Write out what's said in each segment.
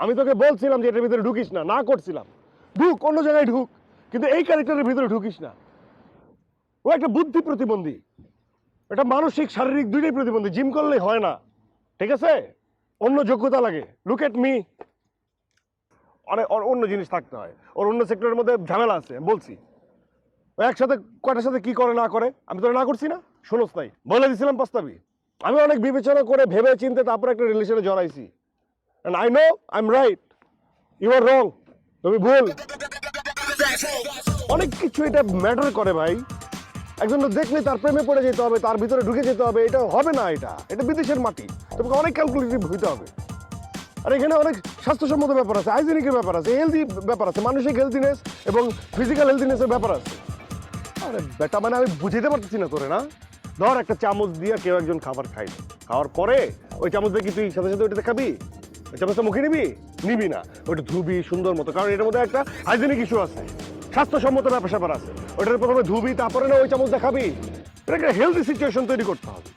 আমি তোকে বলছিলাম যে এটার ভিতরে ঢুকিস না, না করছিলাম। ঢুক, অন্য জায়গায় ঢুক, কিন্তু এই ক্যারেক্টারের ভিতরে ঢুকিস না। ও একটা বুদ্ধি প্রতিবন্ধী, এটা মানসিক শারীরিক দুইটাই প্রতিবন্ধী। জিম করলেই হয় না, ঠিক আছে? অন্য যোগ্যতা লাগে। লুক এট মি, অনেক অন্য জিনিস থাকতে হয়। ওর অন্য সেক্টরের মধ্যে ঝামেলা আছে, আমি বলছি। ও একসাথে কয়টার সাথে কি করে না করে আমি তোরা না করছি না, শোনস নাই, বলে দিছিলাম প্রস্তাবি। আমি অনেক বিবেচনা করে ভেবে চিন্তে তারপর একটা রিলেশনে জড়াইছি। And I know I am right, you are wrong, তুমি ভুল। অনেক কিছু এটা ম্যাটার করে ভাই। একজন দেখলে তার প্রেমে পড়ে যেতে হবে, তার ভিতরে ঢুকে যেতে হবে, এটা হবে না। এটা বিদেশের মাটি, তোমাকে অনেক ক্যালকুলেটিভ হইতে হবে। আর এখানে অনেক স্বাস্থ্যসম্মত ব্যাপার আছে, হাইজেনিকের ব্যাপার আছে, হেলদি ব্যাপার আছে, মানসিক হেলদিনেস এবং ফিজিক্যাল হেলদিনেসের ব্যাপার আছে। আরে বেটা, মানে আমি বুঝাইতে পারতেছি না তোরে। না, ধর একটা চামচ দিয়ে কেউ একজন খাবার খাইলো, খাওয়ার পরে ওই চামচ দিয়ে কি তুই সাথে সাথে ওইটাতে খাবি? ওই চামচটা মুখে নিবি না, ওইটা ধুবি সুন্দর মতো, কারণ এটার মধ্যে একটা হাইজেনিক ইস্যু আছে, স্বাস্থ্যসম্মত ব্যাপার আছে। ওইটার প্রথমে ধুবি, তারপরে না ওই চামচটা খাবি। এটা একটা হেলদি সিচুয়েশন তৈরি করতে হবে,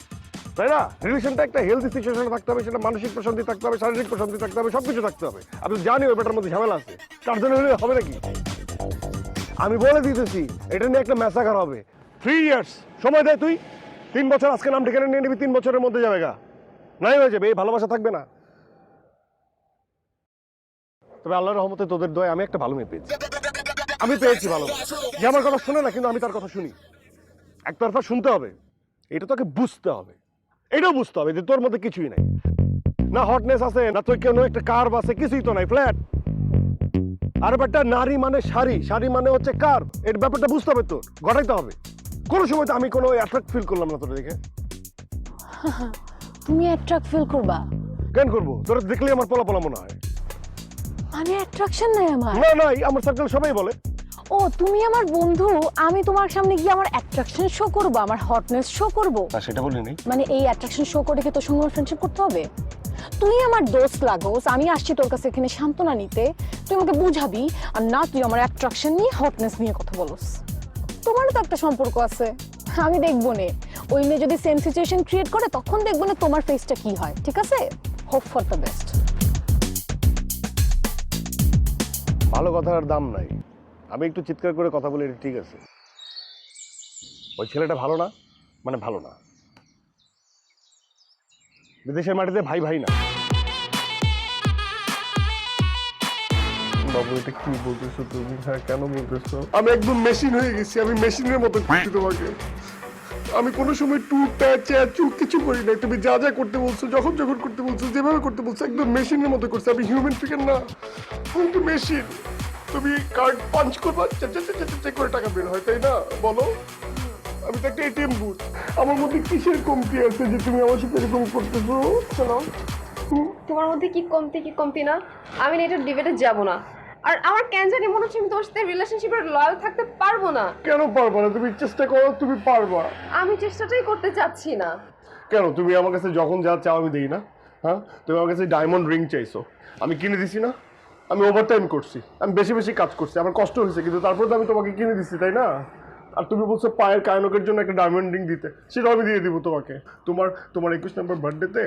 তাই না? রিলেশনটা একটা হেলদি সিচুয়েশনে থাকতে হবে, সেটা মানসিক প্রশান্তি থাকতে হবে, শারীরিক প্রশান্তি থাকতে হবে, সবকিছু থাকতে হবে। আপনি জানি ওই ব্যাটার মধ্যে ঝামেলা আছে, তার জন্য হলে হবে নাকি? আমি বলে দিতেছি এটা নিয়ে একটা ম্যাসাকার হবে। 3 ইয়ার্স সময় দেয় তুই, 3 বছর আজকে নাম ঠিকানা নিয়ে নিবি, 3 বছরের মধ্যে যাবে গা, নাই হয়ে যাবে, এই ভালোবাসা থাকবে না। তবে আল্লাহর রহমতে তোদের দয় আমি একটা ভালো মেয়ে পেয়েছি, আমি পেয়েছি ভালোবাসা। যে আমার কথা শুনে না, কিন্তু আমি তার কথা শুনি। একতরফা শুনতে হবে, এটা তোকে বুঝতে হবে। এটাও বুঝতে হবে যে তোর মধ্যে কিছুই নাই, না হটনেস আছে, না তোর কোনো একটা কার্ভ আছে, কিছুই তো নাই, ফ্ল্যাট। আর ব্যাপারটা নারী মানে শাড়ি, শাড়ি মানে হচ্ছে কার্ভ, এর ব্যাপারটা বুঝতে হবে, তোর ঘটাইতে হবে। কোনো সময় তো আমি কোনো অ্যাট্রাক্ট ফিল করলাম না তোর দেখে। তুমি অ্যাট্রাক্ট ফিল করবা? কেন করবো? তোরা দেখলে আমার পোলা মনে হয়। মানে অ্যাট্রাকশন নাই আমার? না নাই, আমার সার্কেল সবাই বলে। ও, তুমি আমার বন্ধু, আমি তোমার সামনে গিয়ে আমার অ্যাট্রাকশন শো করব, আমার হটনেস শো করব? না, সেটা বলি নাই। মানে এই অ্যাট্রাকশন শো করে কি তোর সঙ্গে আমার ফ্রেন্ডশিপ করতে হবে? তুই আমার দোস্ত লাগোস, আমি আসছি তোর কাছে এখানে সান্ত্বনা নিতে, তুই আমাকে বুঝাবি। আর না, তুই আমার অ্যাট্রাকশন নিয়ে হটনেস নিয়ে কথা বলস। তোমারও তো একটা সম্পর্ক আছে, আমি দেখবো নে। ওই মেয়ে যদি সেম সিচুয়েশন ক্রিয়েট করে, তখন দেখবো না তোমার ফেসটা কি হয়। ঠিক আছে? Hope for the best. ভালো কথার দাম নাই, আমি একটু চিৎকার করে কথা বলি, ঠিক আছে? ওই ছেলেটা ভালো না মানে ভালো না, বিদেশের মাটিতে ভাই ভাই না। বাবু, এটা কি বলতেছো তুমি? হ্যাঁ, কেন বলতেছো? আমি একদম মেশিন হয়ে গেছি, আমি মেশিনের মতো করছি তোমাকে। আমি কোনো সময় টু প্যাচা চুপ কিছু করি নাই। তুমি যা যা করতে বলছো, যখন করতে বলছো, যেভাবে করতে বলছো, একদম মেশিনের মতো করছো। আমি হিউম্যান ফিগার না, আমি তো মেশিন। তুমি কার্ড পাঞ্চ করবা, চেক করে টাকা বের হয়, তাই না? বলো, আমি তো একটা এটিএম বুথ। আমার মধ্যে কিসের কমতি আছে যে তুমি আমার সাথে এরকম করতেছো? শোনো, তোমার মধ্যে কি কমতি না, আমি না এটা ডিবেটে যাব না। আর আমার কেন জানি মনে হচ্ছে আমি তোমার সাথে রিলেশনশিপে লয়াল থাকতে পারবো না। কেন পারবা না? তুমি চেষ্টা করো, তুমি পারবা। আমি চেষ্টাটাই করতে চাচ্ছি না। কেন? তুমি আমার কাছে যখন যা চাও আমি দিই না? হ্যাঁ, তুমি আমার কাছে ডায়মন্ড রিং চাইছো, আমি কিনে দিছি না? আমি ওভারটাইম করছি, আমি বেশি বেশি কাজ করছি, আমার কষ্ট হয়েছে, কিন্তু তারপরে তো আমি তোমাকে কিনে দিচ্ছি, তাই না? আর তুমি বলছো পায়ের কায়নকের জন্য একটা ডায়মন্ড রিং দিতে, সেটাও আমি দিয়ে দিব তোমাকে। তোমার 21 নম্বর বার্থডেতে,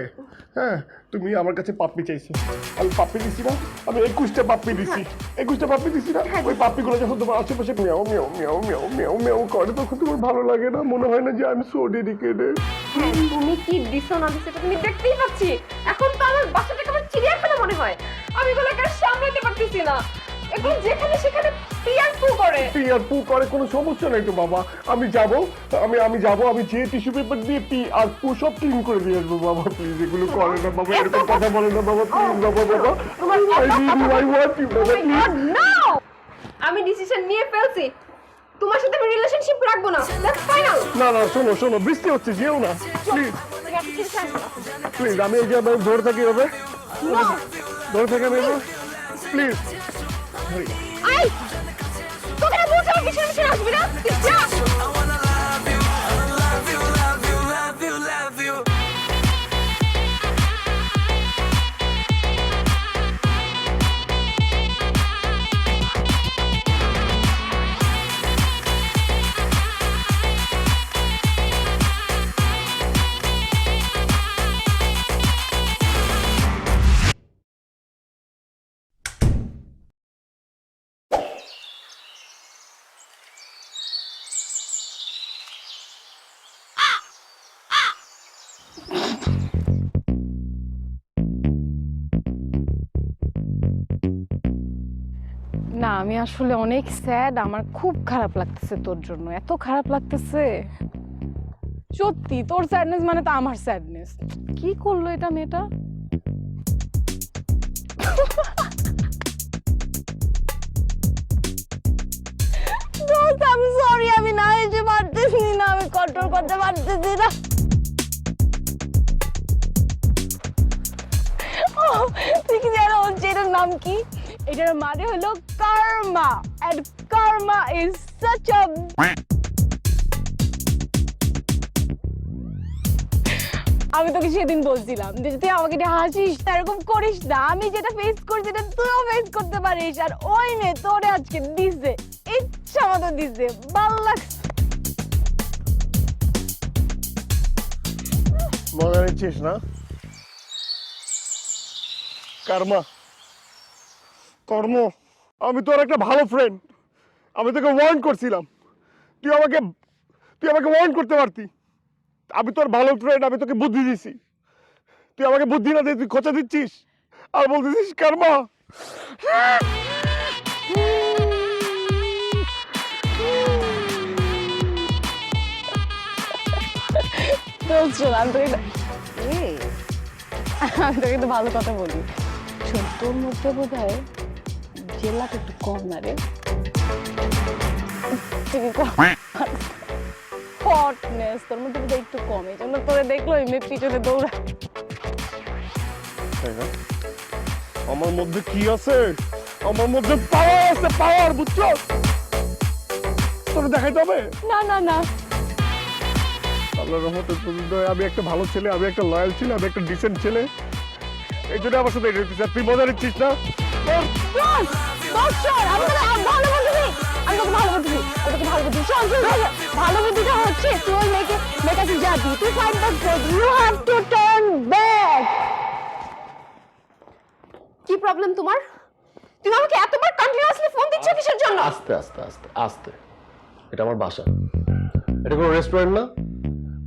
হ্যাঁ, তুমি আমার কাছে পাপ্পি চাইছো, আমি পাপ্পি দিছি না? আমি 21টা পাপ্পি দিছি, 21টা পাপ্পি দিছি না? ওই পাপ্পিগুলো যখন তোমার আশেপাশে মিয়াও মিয়াও মিয়াও মিয়াও মিয়াও মিয়াও করে, তখন তোমার ভালো লাগে না? মনে হয় না যে আমি সো ডেডিকেটেড? হ্যাঁ, তুমি কি দিছো না দিছো তুমি দেখতেই পাচ্ছি। এখন তো আমার বাসাটাকে আমার চিড়িয়াখানা মনে হয়। আমি এগুলোকে আর সামলাতে পারতেছি না। এগুলো যেখানে সেখানে পিয়ার পু করে। কোনো সমস্যা নাই তো বাবা। আমি যাব, আমি যে টিস্যু পেপার দিয়ে পি আর পু সব ক্লিন করে দিয়ে আসবো। বাবা প্লিজ, এগুলো করে না বাবা, এরকম কথা বলে না বাবা, প্লিজ বাবা। I want you বাবা, প্লিজ। আমি ডিসিশন নিয়ে ফেলছি, তোমার সাথে আমি রিলেশনশিপ রাখবো না। That's final. না, শোনো, বৃষ্টি হচ্ছে, যেও না প্লিজ। প্লিজ, আমি এই যে ধরে থাকি হবে, ধরে থাকি আমি, প্লিজ। আই তোকে না বলছি আমার পিছনে আসবি না, যা। না আমি আসলে অনেক স্যাড, আমার খুব খারাপ লাগতেছে তোর জন্য, এত খারাপ লাগতেছে সত্যি। তোর স্যাডনেস মানে তো আমার স্যাডনেস। কি করলো এটা মেয়েটা? আমি সরি, আমি না এসে পারতেছি না, আমি কন্ট্রোল করতে পারতেছি না। তুই কি জানো এটার নাম কি? এটার মানে হলো Karma, and Karma is such a আমি তোকে সেদিন বলছিলাম যে তুই আমাকে এটা হাসিস না, এরকম করিস না। আমি যেটা ফেস করছি এটা তুইও ফেস করতে পারিস। আর ওই মেয়ে তোরে আজকে দিছে, ইচ্ছা মতো দিছে, ভাল লাগছে। মজা নিচ্ছিস না? কার্মা, কর্ম, আমি তোর একটা ভালো ফ্রেন্ড, আমি তোকে ওয়ার্ন করছিলাম, তুই আমাকে ওয়ার্ন করতে পারতি। আমি তোর ভালো ফ্রেন্ড, আমি তোকে বুদ্ধি দিছি, তুই আমাকে বুদ্ধি না দিয়ে তুই খোঁচা দিচ্ছিস আর বলতেছিস কার্মা। শোন, আমি তোকে কিন্তু ভালো কথা বলি। শোন, তোর মধ্যে বোধ হয় জেলাটা একটু কম না রে, হটনেস তোর মধ্যে বোধ একটু কম, এই জন্য তোরে দেখলো এমনি পিছনে দৌড়া। আমার মধ্যে কি আছে? আমার মধ্যে পাওয়ার আছে, পাওয়ার, বুঝছো? তোরে দেখাইতে হবে না না না, আল্লাহর রহমতে আমি একটা ভালো ছেলে, আমি একটা লয়াল ছেলে, আমি একটা ডিসেন্ট ছেলে, এই জন্য আমার সাথে এটা হচ্ছে। তুই মজা নিচ্ছিস না? ভালো বুদ্ধিটা হচ্ছে তুই ওই মেয়েকে কাছে যাবি, তুই ফাইট ব্যাক করবি, you have to turn back. কি প্রবলেম তোমার? তুমি আমাকে এতবার কন্টিনিউয়াসলি ফোন দিচ্ছ কিসের জন্য? আস্তে আস্তে আস্তে আস্তে, এটা আমার বাসা, এটা কোনো রেস্টুরেন্ট না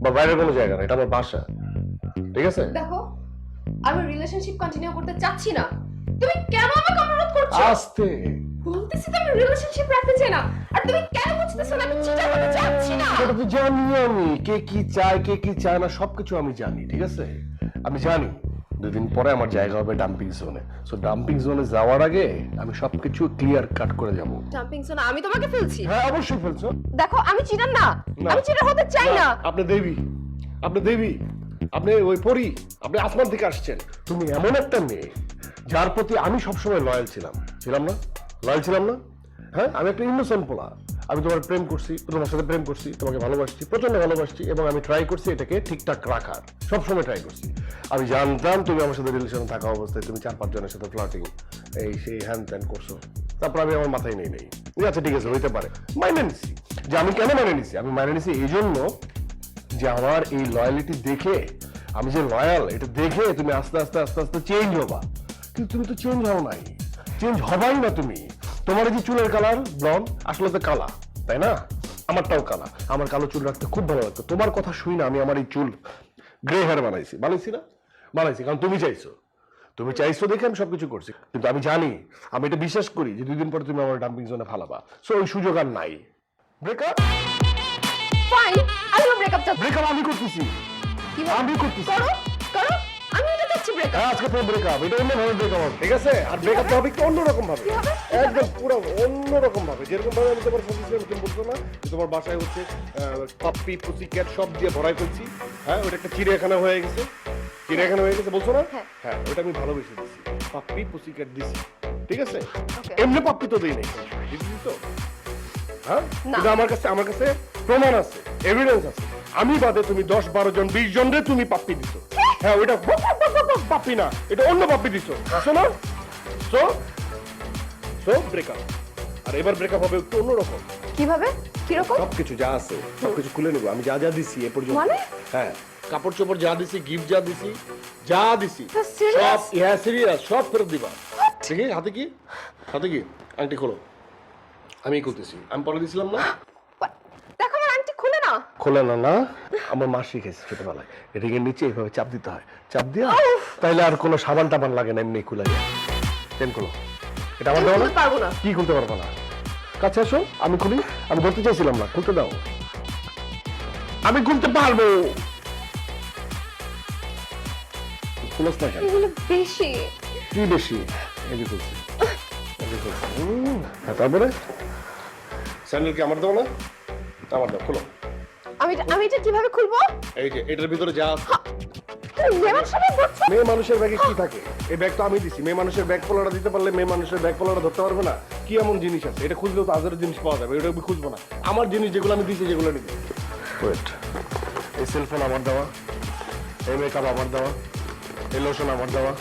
বা বাইরের কোনো জায়গা না, এটা আমার বাসা, ঠিক আছে? দেখো, আমি রিলেশনশিপ কন্টিনিউ করতে চাচ্ছি না, তুমি কেন আমাকে অনুরোধ করছো? আস্তে বলতেছি তো আমি রিলেশনশিপ রাখতে চাই না, আর তুমি কেন বুঝতেছো না আমি চিটা করতে চাচ্ছি না? এটা তো জানি আমি, কে কি চায় কে কি চায় না সবকিছু আমি জানি, ঠিক আছে? আমি জানি 2 দিন পরে আমার জায়গা হবে ডাম্পিং জোনে, সো ডাম্পিং জোনে যাওয়ার আগে আমি সবকিছু ক্লিয়ার কাট করে যাব। জাম্পিং জোন আমি তোমাকে ফেলছি? হ্যাঁ অবশ্যই ফেলছো। দেখো আমি চিটার না, আমি চিটার হতে চাই না। আপনি দেবী, আপনি ওই পরী, আপনি আসমান থেকে আসছেন। তুমি এমন একটা মেয়ে যার প্রতি আমি সবসময় লয়াল ছিলাম, লয়াল ছিলাম না? হ্যাঁ, আমি একটা ইনোসেন্ট পোলা, আমি তোমার প্রেম করছি, তোমার সাথে প্রেম করছি, তোমাকে ভালোবাসছি, প্রচন্ড ভালোবাসছি, এবং আমি ট্রাই করছি এটাকে ঠিকঠাক রাখার, সবসময় ট্রাই করছি। আমি জানতাম তুমি আমার সাথে রিলেশনে থাকা অবস্থায় তুমি 4-5 জনের সাথে ফ্লার্টিং, এই সেই হ্যান ত্যান করছো, তারপর আমি আমার মাথায় নেই আচ্ছা ঠিক আছে হইতে পারে, মাইনে নিছি। যে আমি কেন মাইনে নিছি? আমি মাইনে নিছি এই জন্য যে আমার এই লয়ালিটি দেখে, আমি যে লয়াল এটা দেখে তুমি আস্তে আস্তে আস্তে আস্তে চেঞ্জ হবা। কিন্তু তুমি তো চেঞ্জ হও নাই, চেঞ্জ হবাই না তুমি। তোমার এই যে চুলের কালার ব্লন্ড, আসলে তো কালা, তাই না? আমারটাও কালা, আমার কালো চুল রাখতে খুব ভালো লাগতো। তোমার কথা শুই না আমি আমার এই চুল গ্রে হেয়ার বানাইছি না? বানাইছি কারণ তুমি চাইছো দেখে আমি সবকিছু করছি। কিন্তু আমি জানি, আমি এটা বিশ্বাস করি যে 2 দিন পরে তুমি আমার ডাম্পিং জোনে ফালাবা, সো ওই সুযোগ আর নাই। ব্রেকআপ ফাইন, আমি ব্রেকআপ চাচ্ছি। ব্রেকআপ আমি করতেছি, আমি করতেছি। করো, আমি এটা চাচ্ছি ব্রেকআপ। আজকে তো ব্রেকআপ, এটা অন্য ভাবে ব্রেকআপ হবে, ঠিক আছে? আর ব্রেকআপ হবে একটু অন্যরকম ভাবে, একদম পুরো অন্যরকম ভাবে। যেরকম ভাবে আমি তোমার সাথে তুমি বলছো না যে তোমার বাসায় হচ্ছে পাপ্পি পুসি ক্যাট সব দিয়ে ভরাই ফেলছি, হ্যাঁ ওটা একটা চিড়িয়াখানা হয়ে গেছে, বলছো না? হ্যাঁ ওটা আমি ভালোবেসে দিছি, পাপ্পি পুসি ক্যাট দিছি, ঠিক আছে? এমনি পাপ্পি তো দেই নাই, দিছি তো, হ্যাঁ? কিন্তু আমার কাছে প্রমাণ আছে, এভিডেন্স আছে, আমি বাদে তুমি 10-12 জন 20 জন রে তুমি পাপ্পি দিছো। হ্যাঁ ওইটা পাপ্পি না, এটা অন্য পাপ্পি দিছো, আসো না? So breakup. আর এবার ব্রেকআপ হবে একটু অন্যরকম। কিভাবে? কিরকম? সবকিছু যা আছে সবকিছু খুলে নেবো, আমি যা দিছি এ পর্যন্ত। মানে? হ্যাঁ, কাপড় চোপড় যা দিছি, গিফট যা দিছি, serious? সব সিরিয়াস, সব ফেরত দিবা। ঠিক আছে? হাতে কি আংটি খোলো, আমি করতেছি, আমি পরে দিছিলাম না? দেখো আমার আংটি খুলে নাও। খোলে না না, আমার মা শিখেছে ছোটবেলায়, এটাকে নিচে এইভাবে চাপ দিতে হয়, চাপ দিয়া তাইলে আর কোনো সাবান টাবান লাগে না, এমনি খুলে যায়। চেন খোলো। এটা আমার দেওয়া না? খুলতে পারবো না। কি খুলতে পারবো না? কাছে আসো, আমি খুলি। আমি ধরতে চাইছিলাম না, খুলতে দাও। আমি খুলতে পারবো। খুলস না কেন? এগুলো বেশি। কি বেশি? এই যে খুলছি, এই যে খুলছি। হ্যাঁ, তারপরে স্যান্ডেল কি আমার দাও না? আমার দাও, খোলো। আমি এটা কিভাবে খুলবো? এই যে এটার ভিতরে যা আছে। তুমি লেমন সাথে বলছো? মেয়ে মানুষের ব্যাগে কি থাকে? এই ব্যাগ তো আমি দিছি। মেয়ে মানুষের ব্যাগ পোলাটা দিতে পারলে মেয়ে মানুষের ব্যাগ পোলাটা ধরতে পারবে না? কি এমন জিনিস আছে? এটা খুঁজলেও তো হাজার জিনিস পাওয়া যাবে, এটা আমি খুঁজবো না। আমার জিনিস যেগুলো আমি দিছি যেগুলো নিবি। ওয়েট, এই সেলফোন আমার দেওয়া, এই মেকআপ আমার দেওয়া, এই লোশন আমার দেওয়া।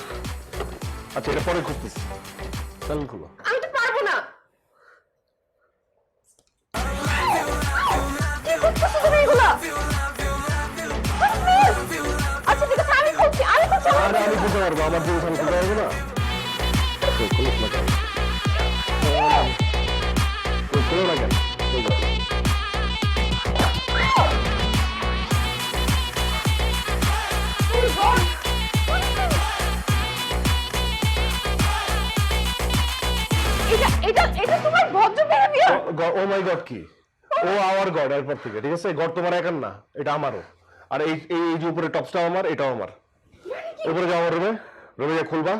আচ্ছা, এটা পরে খুঁজতেছি। স্যান্ডেল খুলো। আমি তো পারবো না। কি করতেছো তুমি এগুলো? আচ্ছা ঠিক আছে, আমি খুলছি। আরে আমি খুলতে পারবো, আমার জিনিস আমি খুলতে পারবো না। খুলো না কেন? খুলো না কেন? এটা তোমার ভদ্র বিহেভিয়ার। ও মাই গড, কি? ও আওয়ার গড এরপর থেকে, ঠিক আছে? গড তোমার একার না, এটা আমারও। আর এই এই যে উপরে টপসটাও আমার, এটাও আমার। উপরে যাও আমার রুমে, রুমে যে খুলবা,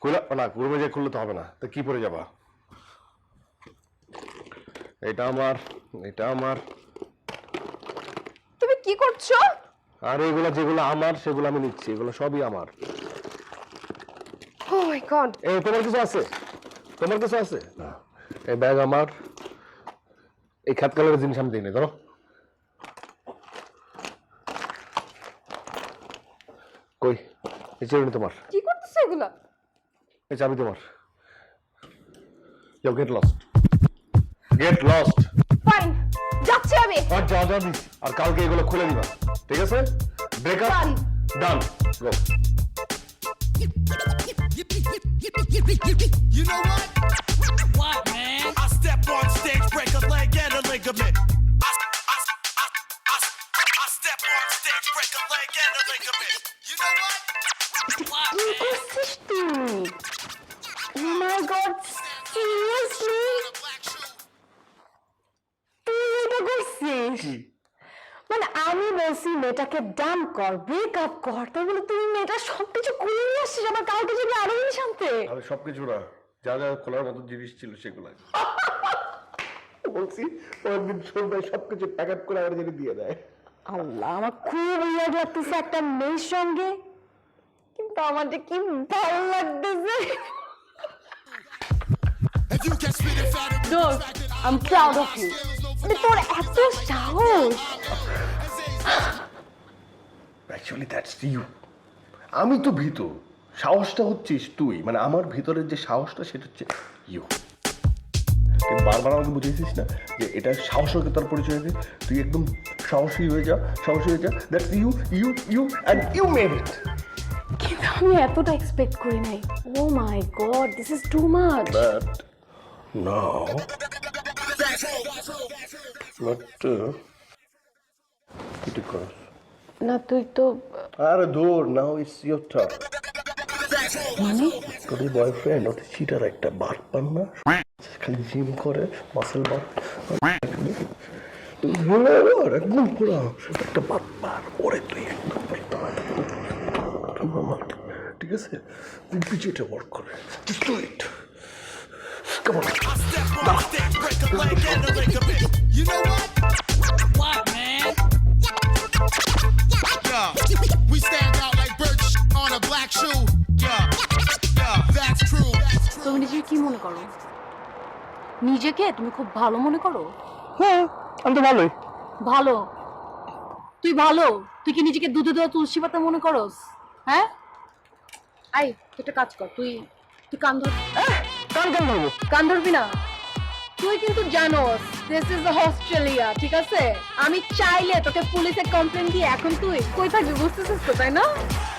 খুলা না, রুমে যে খুললে তো হবে না, তো কি পরে যাবা? এটা আমার, এটা আমার। তুমি কি করছো? আর এগুলো যেগুলো আমার সেগুলো আমি নিচ্ছি, এগুলো সবই আমার। ও মাই গড। এই তোমার কিছু আছে? তোমার কিছু আছে? না, এই ব্যাগ আমার। এই খাত কালারের জিনিস আমি দিই না, ধরো। কই এই চাবি তোমার? কি করতেছো এগুলা? এই চাবি তোমার। যাও, get lost, get lost. Fine, যাচ্ছি আমি। আর যা যা দিস, আর কালকে এগুলো খুলে দিবা, ঠিক আছে? Breakup done, go. You know what? What, man? I step on stage, break a leg and a ligament. I step on stage, break a leg and a ligament. You know what? What, কি করছিস তুই? Oh my God, seriously? তুই এটা করছিস? মানে আমি বলছি মেয়েটাকে ডান কর, ব্রেকআপ কর, তাই বলে তুই মেয়েটা সবকিছু করে নিয়ে আসছিস, আবার কালকে যাবি আরো জিনিস আনতে। আমি সবকিছু না, যা যা খোলার মতো জিনিস ছিল সেগুলো বলছি। ওদিন সন্ধ্যায় সবকিছু প্যাক আপ করে আমার জন্য দিয়ে দেয়। আল্লাহ, আমার খুব ইয়া লাগতেছে একটা মেয়ের সঙ্গে, কিন্তু আমার যে কি ভালো লাগতেছে। If you can spit it fat, Dude, I'm proud of you. তোর এত সাহস! Actually that's you. আমি তো ভীত, সাহসটা হচ্ছিস তুই। মানে আমার ভিতরের যে সাহসটা সেটা হচ্ছে ইউ। তুই বারবার আমাকে বুঝিয়েছিস না যে এটা সাহসিকতার পরিচয় দে, তুই একদম সাহসী হয়ে যা, সাহসী হয়ে যা। That's you, you, you and you made it. কিন্তু আমি এতটা এক্সপেক্ট করি নাই। Oh my God, this is too much. But now but কি ঠিক করস? না তুই তো আরে দূর, নাও ইটস ইয়োর টার্ন। মানে তোর বয়ফ্রেন্ড ওটা চিটার একটা বাট পান না, খালি জিম করে মাসেল বাট, একদম পুরো একটা বাট পার ওরে, তুই একদম ঠিক আছে? তুই পিছিয়ে ওয়ার্ক করে, just do it. Come on. I step on stage, break a leg and a ligament. You know what? What, man? Yeah. We stand out like birds on a black shoe. Yeah. Yeah. That's true. তুমি নিজেকে কি মনে করো? নিজেকে তুমি খুব ভালো মনে করো? হ্যাঁ, আমি তো ভালোই। ভালো? তুই ভালো? তুই কি নিজেকে দুধে দেওয়া তুলসী পাতা মনে করস? হ্যাঁ, আই তুই একটা কাজ কর, তুই কান ধর। কান কান ধরবো? কান ধরবি না? তুই কিন্তু জানোস দিস ইজ অস্ট্রেলিয়া, ঠিক আছে? আমি চাইলে তোকে পুলিশে কমপ্লেন দিয়ে এখন তুই কই থাকবি, বুঝতেছিস তো, তাই না?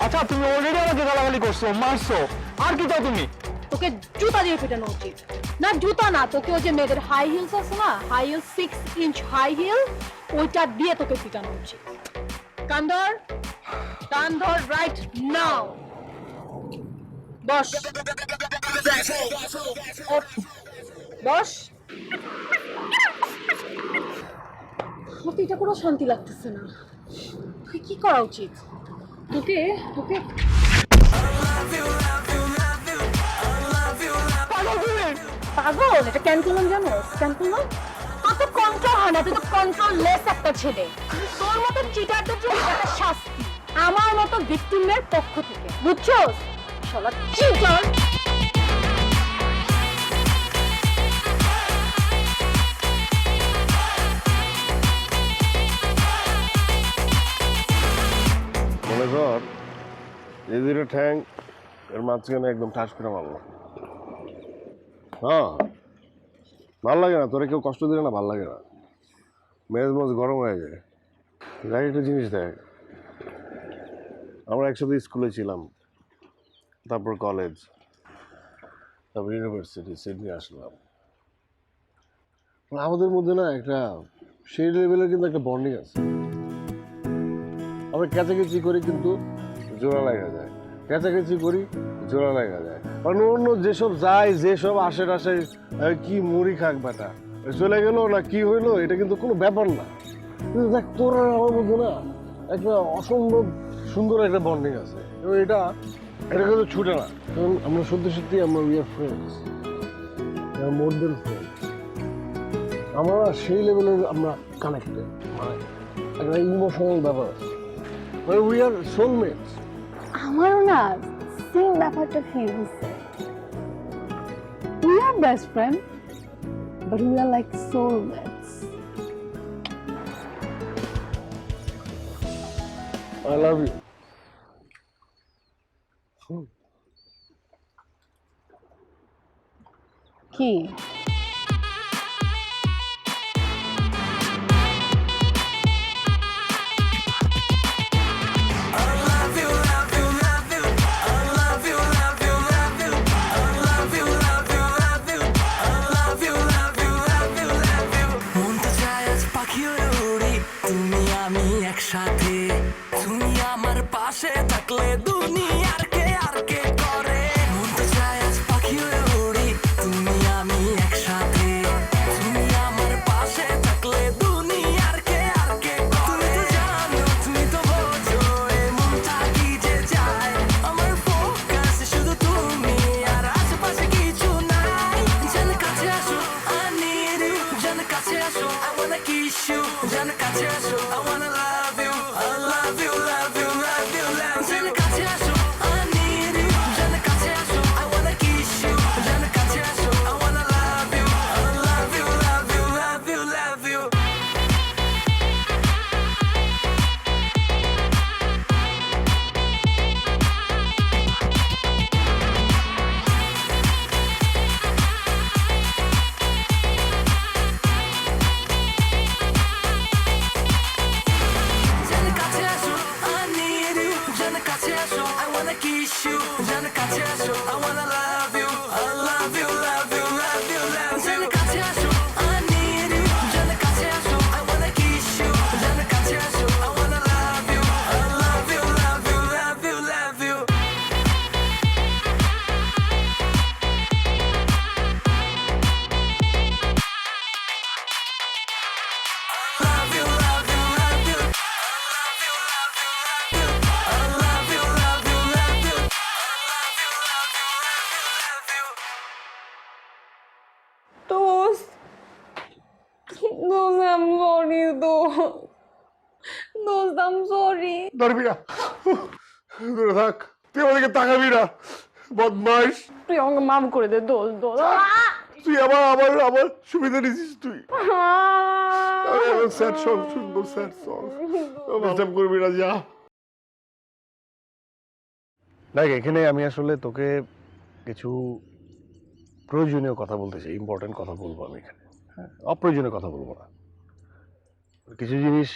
আচ্ছা, তুমি অলরেডি আমাকে গালাগালি করছো, মারছো, আর কি চাও তুমি? তোকে জুতা দিয়ে পিটানো উচিত। না জুতা না, তোকে ওই যে মেয়েদের হাই হিলস আছে না, high heel 6 inch high heel, ওইটা দিয়ে তোকে পিটানো উচিত। কান্দর কান্দর রাইট নাও। Boss boss. তোকে এটা কোনো শান্তি লাগতেছে না। তুই কি করা উচিত? তোকে তোকে পাগল, এটা কেন করলাম জানো? কেন করলাম? তোর তো কন্ট্রোল হয় না, তুই তো কন্ট্রোল লেস একটা ছেলে। তোর মতো চিটারদের জন্য একটা শাস্তি আমার মতো ভিক্টিমের পক্ষ থেকে, বুঝছস? শালা চিটার। মনে কর এই দুটো ঠ্যাং এর মাঝখানে একদম ঠাস করে মারলো। হ্যাঁ, ভাল লাগে না, তোরা কেউ কষ্ট দিলে না, ভাল লাগে না, মেজাজ মেজাজ গরম হয়ে যায়। যাই একটা জিনিস দেখ, আমরা একসাথে স্কুলে ছিলাম, তারপর কলেজ, তারপর ইউনিভার্সিটি, সিডনি আসলাম। আমাদের মধ্যে না একটা সেই লেভেলের কিন্তু একটা বন্ডিং আছে। আমরা ক্যাচাকেচি করি কিন্তু জোড়া লাগা যায়, ক্যাচাকেচি করি জোড়া লাগা যায়। কারণ অন্য যেসব যায়, যেসব আসে টাসে, কি মুড়ি খাক বেটা চলে গেল না কি হইলো, এটা কিন্তু কোনো ব্যাপার না। কিন্তু দেখ তোর আর আমার মধ্যে না একটা অসম্ভব সুন্দর একটা বন্ডিং আছে, এবং এটা কিন্তু ছুটে না। কারণ আমরা সত্যি সত্যি আমরা we are friends, more than friends. আমরা সেই লেভেলের আমরা কানেক্টেড, মানে একটা ইমোশনাল ব্যাপার আছে, মানে উই আর সোলমেটস। আমারও না সেম ব্যাপারটা ফিল হচ্ছে। We are best friend, but we are like soulmates. I love you. কি? তুমি আমি একসাথে, তুমি আমার পাশে থাকলে দুনিয়ার কে আর কে করে। মন তো চায় আজ পাখি হয়ে উড়ি, তুমি আমি একসাথে, তুমি আমার পাশে থাকলে দুনিয়ার কে আর কে করে। তুমি তো জানো, তুমি তো বোঝো এ মনটা কি যে চায়। আমার ফোকাস শুধু তুমি, আর আশেপাশে কিছু নাই। যেন কাছে আসো, I need you, যেন কাছে আসো, I wanna kiss you, যেন কাছে আসো, I wanna love you, I love you, love you, love you, love you. যেন কাছে আসো, I need you, যেন কাছে আসো, I wanna kiss you, যেন কাছে আসো, I wanna love you, I love you, love you, love you, love you. যেন কাছে আসো, I need you, যেন কাছে আসো, I wanna kiss you, যেন কাছে আসো, I wanna love you, I love you, love you, love you, love you. যেন কাছে আসো, I need you, যেন কাছে আসো, I wanna kiss you, যেন কাছে আসো, I wanna love you, I love you, love you, love you, love you. Love you, love you, love you. Love you, love you, love you. I love you, love you, love you. Love you, love you, love you, love you. দোস্ত, দোস্ত I'm sorry দোস্ত I'm sorry। ধরবি না, দূরে থাক, তুই আমাদেরকে তাকাবি না, বদমাইশ। তুই আমাকে মাফ করে দে দোস্ত, দোস্ত। তুই আমার সুবিধা নিছিস তুই। স্যাড সং শুনবো, স্যাড সং, ডিস্টার্ব করবি না, যা। দেখ, এখানে আমি আসলে তোকে কিছু প্রয়োজনীয় কথা বলতে চাই, ইম্পর্টেন্ট কথা বলবো আমি এখানে। হ্যাঁ, অপ্রয়োজনীয় কথা বলবো না। কিছু জিনিস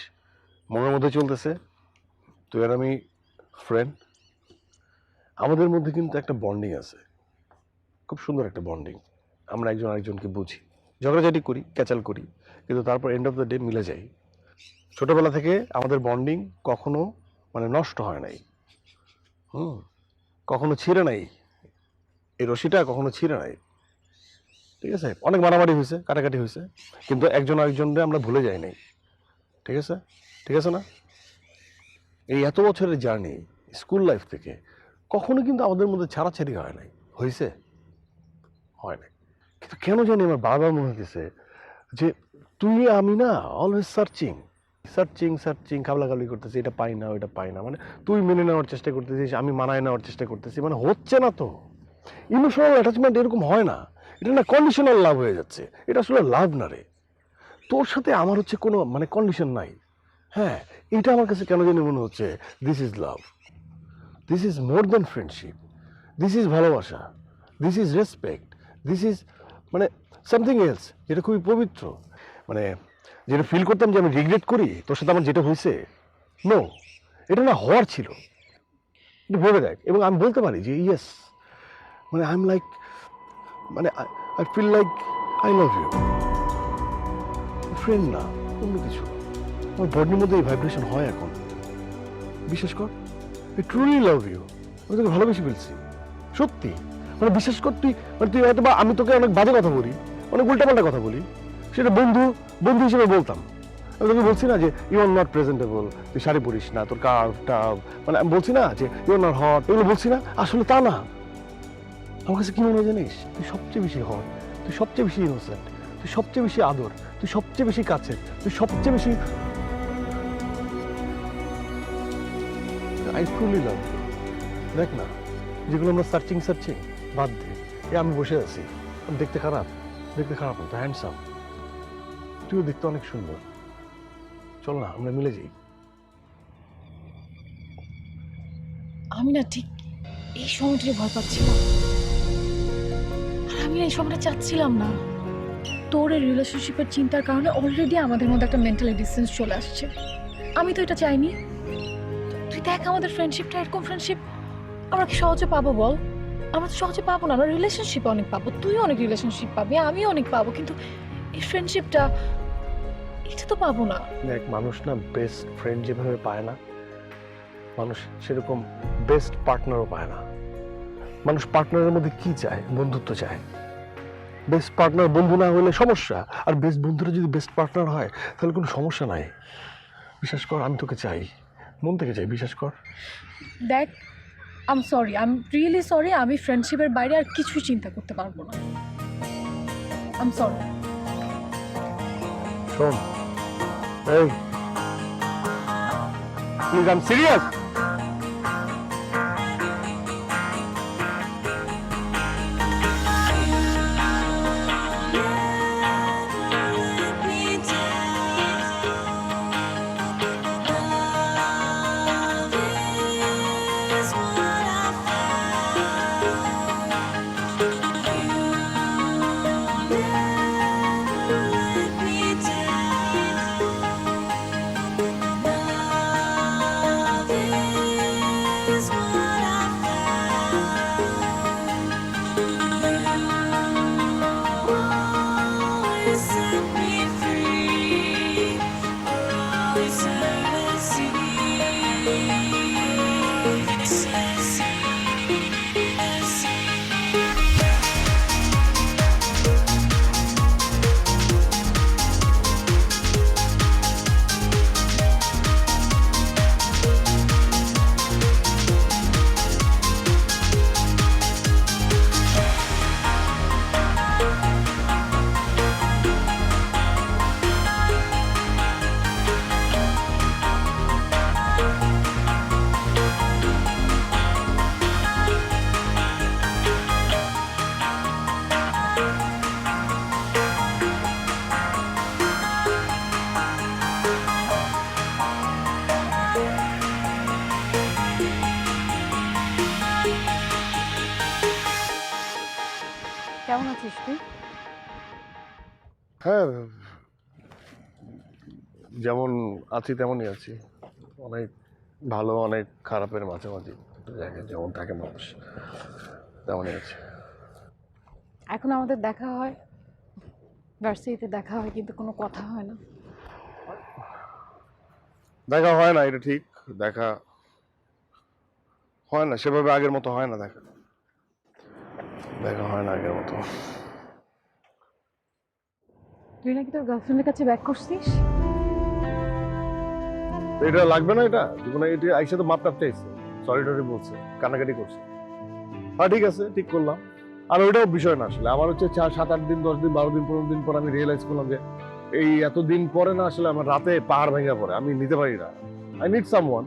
মনের মধ্যে চলতেছে, তুই আর আমি ফ্রেন্ড, আমাদের মধ্যে কিন্তু একটা বন্ডিং আছে, খুব সুন্দর একটা বন্ডিং। আমরা একজন আরেকজনকে বুঝি, ঝগড়াঝাটি করি, ক্যাচাল করি, কিন্তু তারপর এন্ড অফ দ্য ডে মিলে যাই। ছোটবেলা থেকে আমাদের বন্ডিং কখনো মানে নষ্ট হয় নাই, কখনো ছিঁড়ে নাই, এই রশিটা কখনো ছিঁড়ে নাই। ঠিক আছে, অনেক মারামারি হয়েছে, কাটাকাটি হয়েছে, কিন্তু একজন আরেকজনকে আমরা ভুলে যাই নাই। ঠিক আছে, ঠিক আছে না? এই এত বছরের জার্নি স্কুল লাইফ থেকে কখনো কিন্তু আমাদের মধ্যে ছাড়াছাড়ি হয় নাই, হয়েছে? হয় নাই। কিন্তু কেন জানি আমার বারবার মনে হতেছে যে তুই আমি না অলওয়েজ সার্চিং সার্চিং সার্চিং, খাবলাখাবলি করতেছি, এটা পাই না ওইটা পাই না, মানে তুই মেনে নেওয়ার চেষ্টা করতেছিস, আমি মানায় নেওয়ার চেষ্টা করতেছি, মানে হচ্ছে না তো। ইমোশনাল অ্যাটাচমেন্ট এরকম হয় না, এটা না কন্ডিশনাল লাভ হয়ে যাচ্ছে। এটা আসলে লাভ না রে। তোর সাথে আমার হচ্ছে কোনো মানে কন্ডিশন নাই। হ্যাঁ, এটা আমার কাছে কেন জানি মনে হচ্ছে this is love, this is more than friendship, this is ভালোবাসা, this is respect, this is মানে সামথিং এলস, যেটা খুবই পবিত্র। মানে যেটা ফিল করতাম যে আমি রিগ্রেট করি তোর সাথে আমার যেটা হয়েছে, নো, এটা না হওয়ার ছিল, এটা ভেবে দেখ। এবং আমি বলতে পারি যে ইয়েস, মানে আই এম লাইক, মানে I feel like I love you. Friend না, অন্য কিছু। আমার বডির মধ্যে এই ভাইব্রেশন হয় এখন, বিশ্বাস কর। আই ট্রুলি লাভ ইউ, আমি তোকে ভালোবেসে ফেলছি, সত্যি। মানে বিশ্বাস কর, তুই মানে তুই হয়তো বা আমি তোকে অনেক বাজে কথা বলি, অনেক উল্টাপাল্টা কথা বলি, সেটা বন্ধু বন্ধু হিসেবে বলতাম। আমি তোকে বলছি না যে ইউ আর নট প্রেজেন্টেবল, তুই শাড়ি পরিস না, তোর কার্ভ টার্ভ, মানে আমি বলছি না যে ইউ আর নট হট, এগুলো বলছি না, আসলে তা না। আমার কাছে কি মনে হয় জানিস, তুই সবচেয়ে বেশি হট, তুই সবচেয়ে বেশি ইনোসেন্ট, তুই সবচেয়ে বেশি আদর, তুই সবচেয়ে বেশি কাছের, তুই সবচেয়ে বেশি। I truly love you. দেখ না, যেগুলো আমরা সার্চিং সার্চিং বাদ দে, এ আমি বসে আছি, আমি দেখতে খারাপ, দেখতে খারাপ না তো, হ্যান্ডসাম, তুইও দেখতে অনেক সুন্দর, চল না আমরা মিলে যাই। আমি না ঠিক এই সময়টাকে ভয় পাচ্ছিলাম, আর আমি না এই সময়টা চাচ্ছিলাম না। তোর এই রিলেশনশিপের চিন্তার কারণে অলরেডি আমাদের মধ্যে একটা মেন্টাল ডিসটেন্স চলে আসছে। আমি তো এটা চাইনি। তুই দেখ আমাদের ফ্রেন্ডশিপটা, এরকম ফ্রেন্ডশিপ আমরা কি সহজে পাবো বল? আমরা তো সহজে পাবো না। আমরা রিলেশনশিপ অনেক পাবো, তুই অনেক রিলেশনশিপ পাবি, আমি অনেক পাবো, কিন্তু এই ফ্রেন্ডশিপটা এটা তো পাবো না। দেখ, মানুষ না বেস্ট ফ্রেন্ড যেভাবে পায় না, মানুষ সেরকম বেস্ট পার্টনারও পায় না। মানুষ পার্টনারের মধ্যে কি চায়? বন্ধুত্ব চায়। বেস্ট পার্টনার বন্ধু না হলে সমস্যা, আর বেস্ট বন্ধুরা যদি বেস্ট পার্টনার হয় তাহলে কোনো সমস্যা নাই। বিশ্বাস কর, আমি তোকে চাই, মন থেকে চাই, বিশ্বাস কর। দেখ, I am sorry, I am really sorry, আমি ফ্রেন্ডশিপের বাইরে আর কিছুই চিন্তা করতে পারবো না। I am sorry. শোন, এই প্লিজ, আই এম সিরিয়াস। কেমন আছিস তুই? হ্যাঁ, যেমন আছি তেমনই আছি, অনেক ভালো অনেক খারাপের মাঝামাঝি একটা জায়গায় যেমন থাকে মানুষ, তেমনই আছে। এখন আমাদের দেখা হয়, ভার্সিটিতে দেখা হয়, কিন্তু কোনো কথা হয় না। দেখা হয় না, এটা ঠিক। দেখা হয় না সেভাবে, আগের মতো হয় না। দেখা হয় না আগের মতো। তুই নাকি তোর গার্লফ্রেন্ডের কাছে ব্যাক করছিস? এটা লাগবে না, এটা জীবনে এটা আইসা তো মাপ টাপ চাইছে, সরি টরি বলছে, কান্নাকাটি করছে। হ্যাঁ ঠিক আছে, ঠিক করলাম। আর ওইটাও বিষয় না আসলে। আমার হচ্ছে 7-8 দিন 10 দিন 12 দিন 15 দিন পর আমি রিয়েলাইজ করলাম যে এই এতদিন পরে না আসলে আমার রাতে পাহাড় ভেঙে পড়ে, আমি নিতে পারি না। আই নিড সামওয়ান,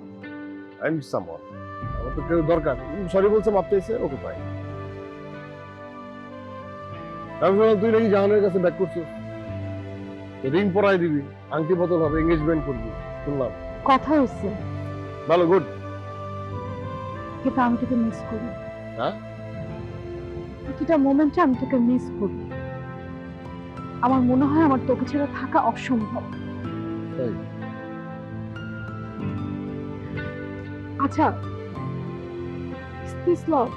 আমার তো কেউ দরকার। সরি বলছে, মাপ চাইছে, ওকে পাই। আমি বললাম তুই নাকি জাহানের কাছে ব্যাক করছিস, রিং পরাই দিবি, আংটি বদল হবে, এঙ্গেজমেন্ট করবি শুনলাম। কথা হয়েছে, ভালো, গুড। কিন্তু আমি তোকে মিস করি। হ্যাঁ, প্রতিটা মোমেন্টে আমি তোকে মিস করি। আমার মনে হয় আমার তোকে ছাড়া থাকা অসম্ভব। তাই? আচ্ছা, দিস লাভ,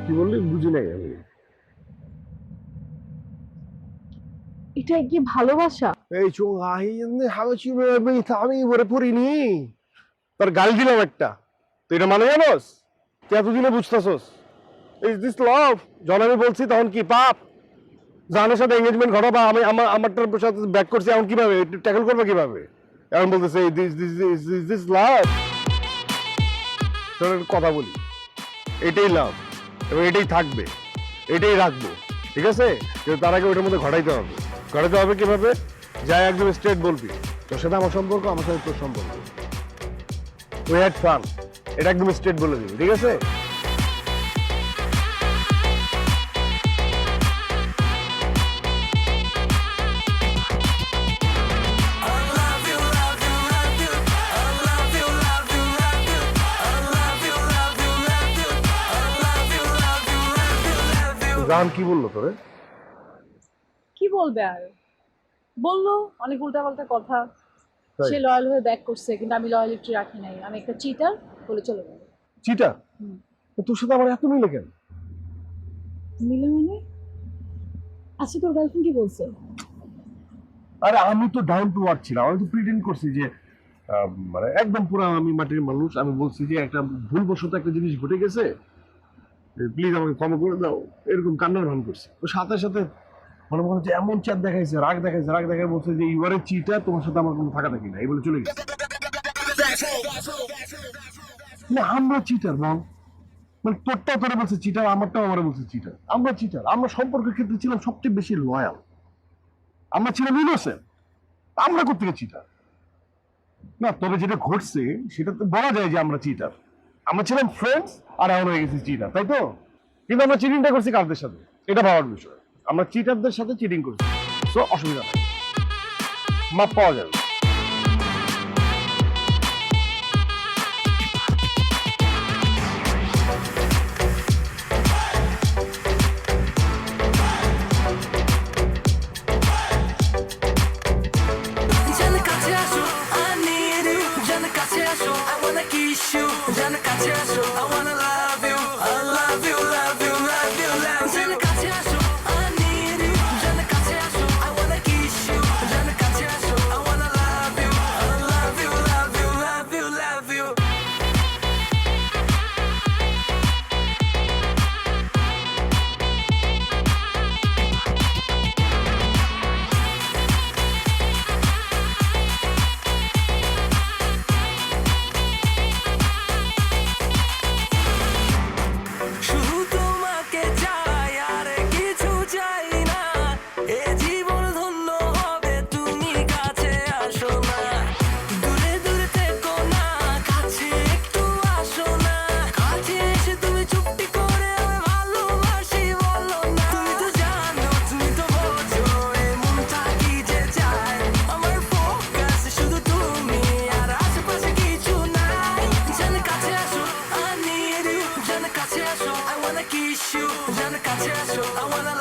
কি বললি বুঝি নাই আমি। এটা কি ভালোবাসা? এই চোখ আমি বলে পড়িনি, তোর গাল দিলাম একটা, তুই এটা মানে জানোস? তুই এতদিনে বুঝতেছস ইজ দিস লাভ? যখন আমি বলছি তখন কি পাপ? জাহানের সাথে এঙ্গেজমেন্ট ঘটাবা, আমি আমারটার সাথে ব্যাক করছি, এখন কিভাবে ট্যাকল করবে কিভাবে? এখন বলতেছে দিস লাভ। কথা বলি, এটাই লাভ এবং এটাই থাকবে, এটাই রাখবো, ঠিক আছে? কিন্তু তার আগে ওইটার মধ্যে ঘটাইতে হবে কিভাবে? যাই একদম স্ট্রেট বলবি, তোর সাথে আমার সম্পর্ক, আমার সাথে তোর সম্পর্ক, উই হ্যাড ফান, এটা একদম স্ট্রেট বলে দিবি, ঠিক আছে? জাহান কি বললো তোরে? কি বলবে আর, বললো অনেক উল্টাপাল্টা কথা। তাই? সে লয়াল হয়ে ব্যাক করছে, কিন্তু আমি লয়ালিটি রাখি নাই, আমি একটা চিটার বলে চলে গেল। চিটা? তোর সাথে আমার এত মিলে কেন? মিলে মানে? আচ্ছা, তোর গার্লফ্রেন্ড কি বলছে? আরে আমি তো ডাউন টু আর্থ ছিলাম, আমি তো প্রিটেন্ড করছি যে মানে একদম পুরো আমি মাটির মানুষ। আমি বলছি যে একটা ভুলবশত একটা জিনিস ঘটে গেছে, প্লিজ আমাকে ক্ষমা করে দাও, এরকম কান্নার ভান করছি। তো সাথে সাথে মনে মনে হচ্ছে এমন চাঁদ দেখাইছে, রাগ দেখায় বলছে যে ইউআরে চিটা, তোমার সাথে আমার কোনো থাকা থাকি না, এই বলে চলে গেছে। না আমরা চিটার বল, মানে তোরটাও তোরা বলছে চিটার, আমারটাও আমার বলছে চিটার। আমরা চিটার, আমরা সম্পর্কের ক্ষেত্রে ছিলাম সবচেয়ে বেশি লয়াল, আমরা ছিলাম ইনোসেন্ট, আমরা কোত্থেকে চিটার? না, তবে যেটা ঘটছে সেটা তো বলা যায় যে আমরা চিটার। আমরা ছিলাম ফ্রেন্ডস আর এখন হয়ে গেছি চিটার, তাই তো? কিন্তু আমরা চিটিংটা করছি কারদের সাথে, এটা ভাবার বিষয়। আমরা চিটারদের সাথে চিটিং করছি, সো অসুবিধা নেই, মাপ পাওয়া যাবে। জান কাছে আসো, I need you. জান কাছে আসো, I wanna kiss you. জান কাছে আসো, I wanna love you. I love you, love you, love you, love you. জান কাছে আসো, I need you. জান কাছে আসো, I wanna kiss you. জান কাছে আসো, I wanna love you. I love you, love you, love you, love you. শুধু তোমাকে চাই, আর কিছু চাই না। এ জীবন ধন্য হবে তুমি কাছে আসো না। দূরে দূরে থেকো না, কাছে একটু আসো না। কাছে এসে তুমি চুপটি করে আমি ভালোবাসি বলো না। তুমি তো জানো, তুমি তো বোঝো, এ মনটা কি যে চায়। আমার ফোকাস শুধু তুমি, আর আশেপাশে কিছু নাই। জান কাছে আসো, I need you. জান কাছে আসো, I wanna kiss you. জান কাছে আসো, I wanna